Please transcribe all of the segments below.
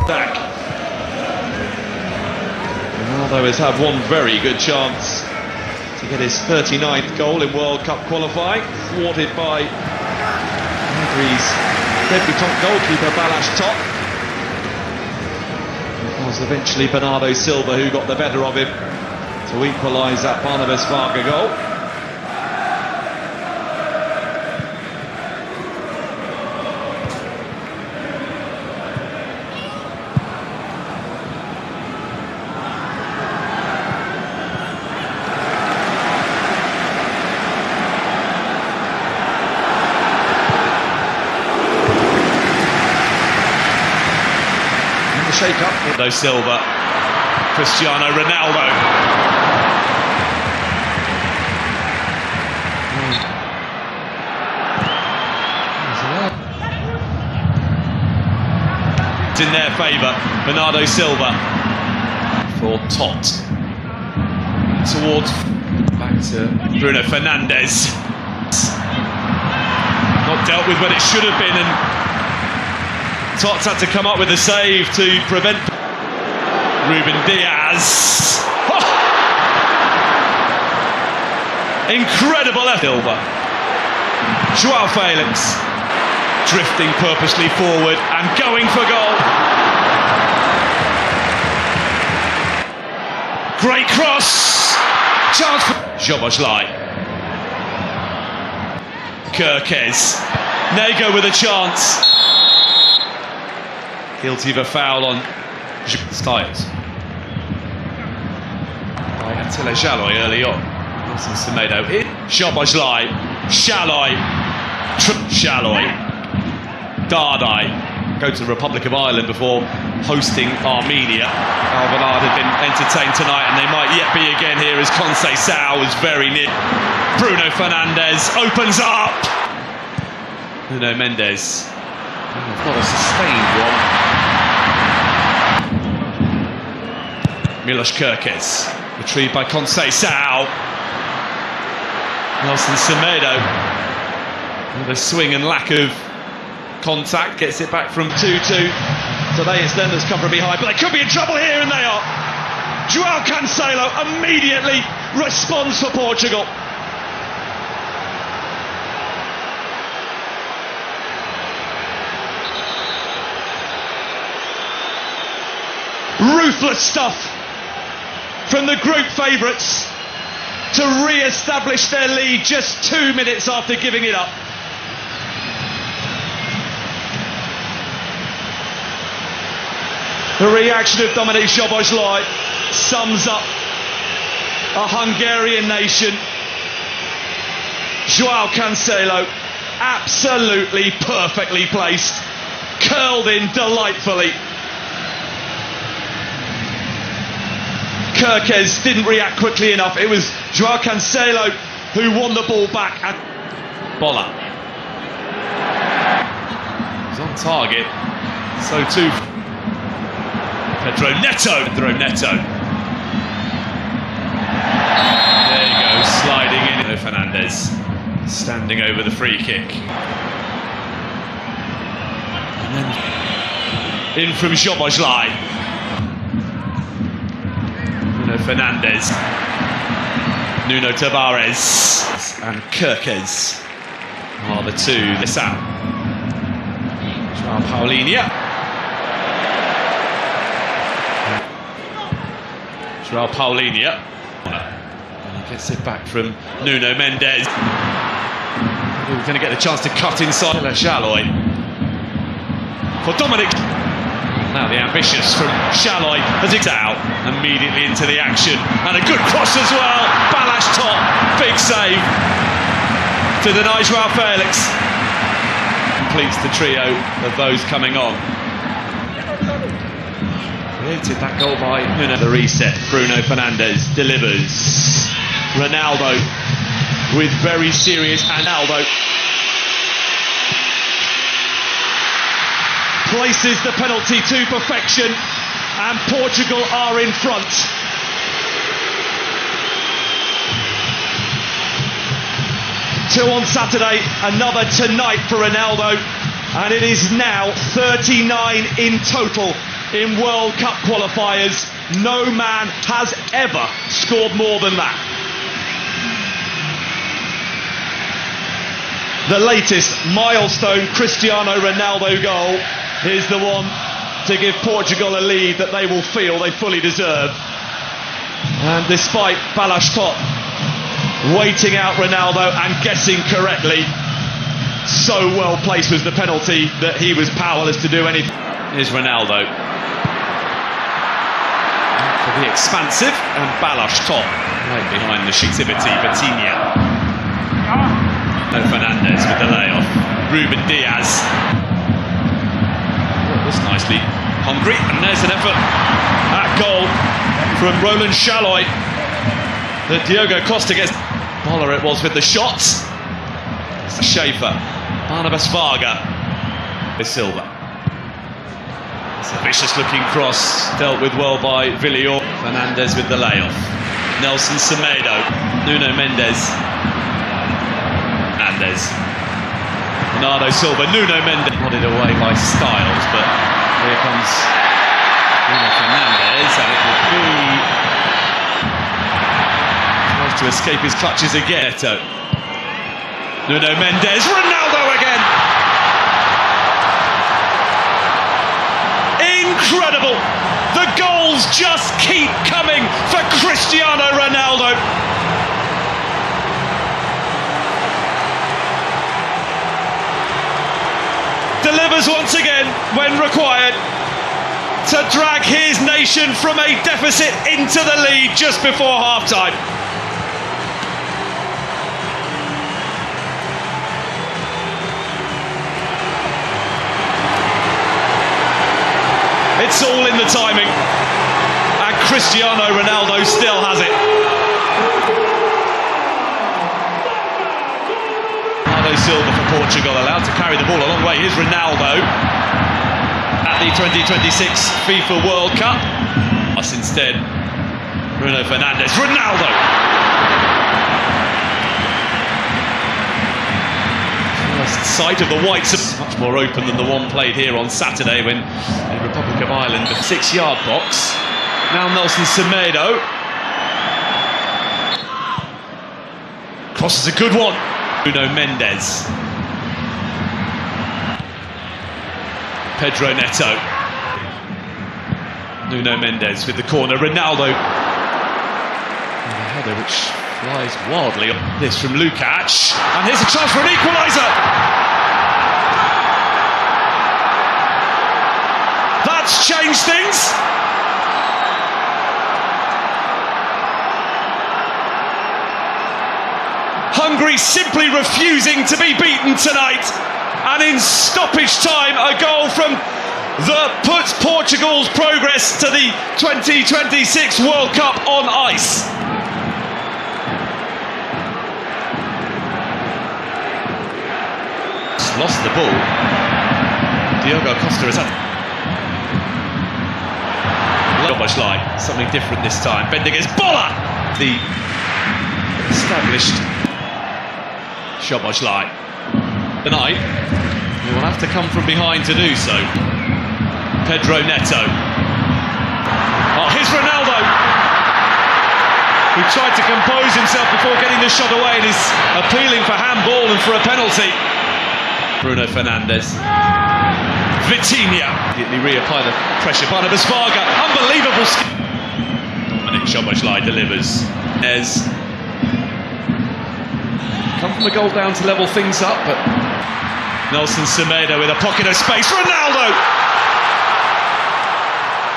back. Ronaldo has had one very good chance to get his 39th goal in World Cup qualifying, thwarted by Hungary's debutant goalkeeper Balázs Top. It was eventually Bernardo Silva who got the better of him to equalise that Barnabas Varga goal. Shake up. Bernardo Silva, Cristiano Ronaldo. It's in their favour. Bernardo Silva for Tot. Towards back to Bruno Fernandes. Not dealt with when it should have been, and Tots had to come up with a save to prevent Ruben Diaz. Oh! Incredible Silva. João Felix drifting purposely forward and going for goal. Great cross. Chance for Szoboszlai. Kirkes. Nego with a chance. Guilty of a foul on Styles. By Attila Szalai early on. Wilson Semedo in. Szoboszlai. Szalai. Dardai. Go to the Republic of Ireland before hosting Armenia. Alvalade had been entertained tonight, and they might yet be again here as Conceição was very near. Bruno Fernandes opens up. Nuno Mendes. Not a sustained one. Milos Kerkez, retrieved by Conceição. Nelson Semedo, with a swing and lack of contact, gets it back from 2-2. Today it's them that's come from behind, but they could be in trouble here, and they are. João Cancelo immediately responds for Portugal. Ruthless stuff from the group favourites to re-establish their lead just 2 minutes after giving it up. The reaction of Dominik Szoboszlai sums up a Hungarian nation. João Cancelo, absolutely perfectly placed, curled in delightfully. Kerkez didn't react quickly enough. It was João Cancelo who won the ball back. And Bola. He's on target. So too Pedro Neto. There you go, sliding in. Fernandes standing over the free kick. And then in from Szoboszlai. Fernandes, Nuno Tavares and Kirkes are the two. This out. João Paulinho. And he gets it back from Nuno Mendes. We're going to get the chance to cut inside. Szalai for Dominic. Now the ambitious from Szalai as it's out, immediately into the action, and a good cross as well. Balázs Top, big save to deny João Felix. Completes the trio of those coming on. Created that goal by Nuno. The reset, Bruno Fernandes delivers. Ronaldo with very serious Ronaldo. Places the penalty to perfection, and Portugal are in front. Two on Saturday, another tonight for Ronaldo, and it is now 39 in total in World Cup qualifiers. No man has ever scored more than that. The latest milestone Cristiano Ronaldo goal is the one to give Portugal a lead that they will feel they fully deserve. And despite Balázs Top waiting out Ronaldo and guessing correctly, so well placed was the penalty that he was powerless to do anything. Here's Ronaldo. For the expansive, and Balázs Top right behind the Shitivity, Vitinha. And Fernandes with the layoff. Ruben Diaz. Oh, that's nicely hungry, and there's an effort at goal from Roland Chaloy. That Diogo Costa gets. Boller it was with the shots. Schaefer, Barnabas Varga, Silva. It's a vicious looking cross, dealt with well by Villior. Fernandes with the layoff. Nelson Semedo, Nuno Mendes. Bernardo Silva, Nuno Mendes. Nodded away by Styles, but here comes Nuno Fernandes, and it will be. Tries to escape his clutches again. Nuno Mendes, Ronaldo again! Incredible! The goals just keep coming for Cristiano Ronaldo. Delivers once again when required to drag his nation from a deficit into the lead just before half-time. It's all in the timing, and Cristiano Ronaldo still has it. Bernardo Silva for Portugal, allowed to carry the ball a long way. Here's Ronaldo at the 2026 FIFA World Cup. Us instead, Bruno Fernandes. Ronaldo! First sight of the whites, much more open than the one played here on Saturday when the Republic of Ireland, the 6-yard box. Now Nelson Semedo. Cross is a good one. Nuno Mendes. Pedro Neto. Nuno Mendes with the corner. Ronaldo. And the header which flies wildly. This from Lukacs. And here's a chance for an equaliser. That's changed things. Hungary simply refusing to be beaten tonight. And in stoppage time, a goal from that puts Portugal's progress to the 2026 World Cup on ice. Lost the ball. Diogo Costa has had something different this time. Bending his Boller! The established Szoboszlai. Tonight, he will have to come from behind to do so. Pedro Neto. Oh, here's Ronaldo, who tried to compose himself before getting the shot away and is appealing for handball and for a penalty. Bruno Fernandes. Vitinha. Immediately reapply the pressure. Barnabas Varga. Unbelievable skill. Dominic Szoboszlai delivers. As come from the goal down to level things up, but Nelson Semedo with a pocket of space. Ronaldo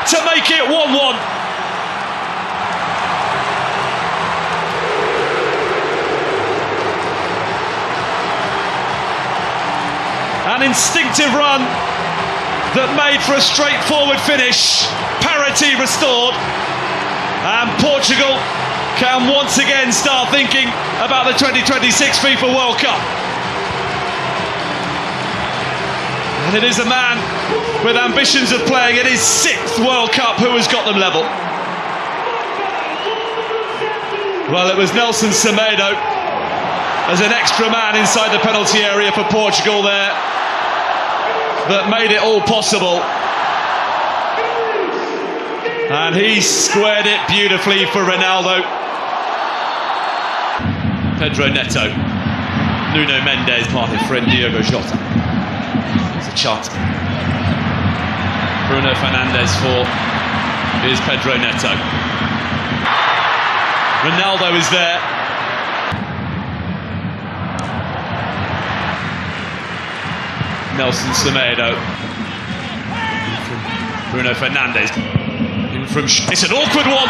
to make it 1-1. An instinctive run that made for a straightforward finish. Parity restored, and Portugal can once again start thinking about the 2026 FIFA World Cup. And it is a man with ambitions of playing in his 6th World Cup who has got them level. Well, it was Nelson Semedo as an extra man inside the penalty area for Portugal there that made it all possible. And he squared it beautifully for Ronaldo. Pedro Neto. Nuno Mendes, parted friend Diogo Jota. There's a chance. Bruno Fernandes for... Here's Pedro Neto. Ronaldo is there. Nelson Semedo. Bruno Fernandes. In from... It's an awkward one.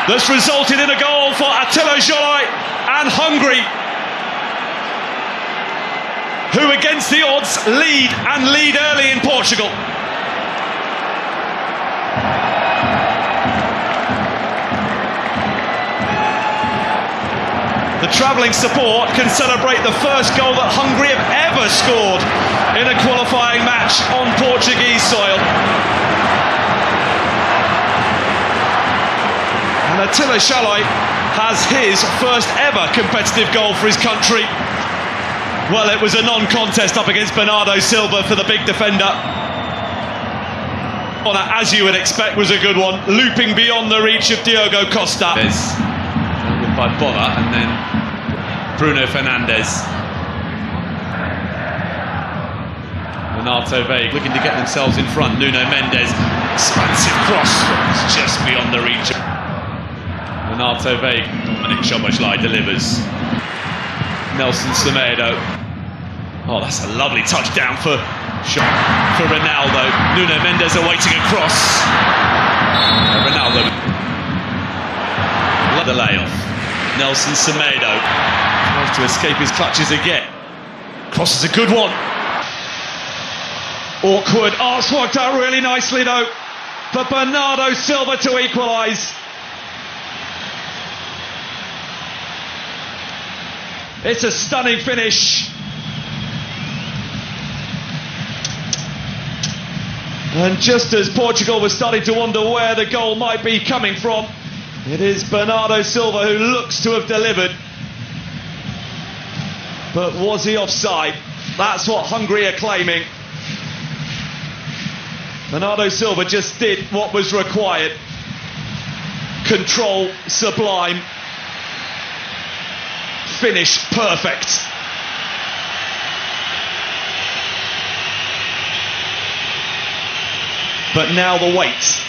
That's resulted in a goal for Attila Jolai and Hungary, who against the odds lead early in Portugal. The travelling support can celebrate the first goal that Hungary have ever scored in a qualifying match on Portuguese soil. And Attila Jolai has his first ever competitive goal for his country. Well, it was a non-contest up against Bernardo Silva for the big defender. Well, that, as you would expect, was a good one, looping beyond the reach of Diogo Costa. By Bonner, and then Bruno Fernandes. Renato Veiga looking to get themselves in front. Nuno Mendes, expansive cross, it's just beyond the reach. Renato Veiga. Dominic Szoboszlai delivers. Nelson Semedo. Oh, that's a lovely touchdown for Ronaldo. Nuno Mendes awaiting a cross. Ronaldo. The layoff. Nelson Semedo tries to escape his clutches again. Cross is a good one. Awkward. Oh, it's worked out really nicely though for Bernardo Silva to equalise. It's a stunning finish. And just as Portugal was starting to wonder where the goal might be coming from, it is Bernardo Silva who looks to have delivered. But was he offside? That's what Hungary are claiming. Bernardo Silva just did what was required. Control sublime. Finish perfect. But now the wait.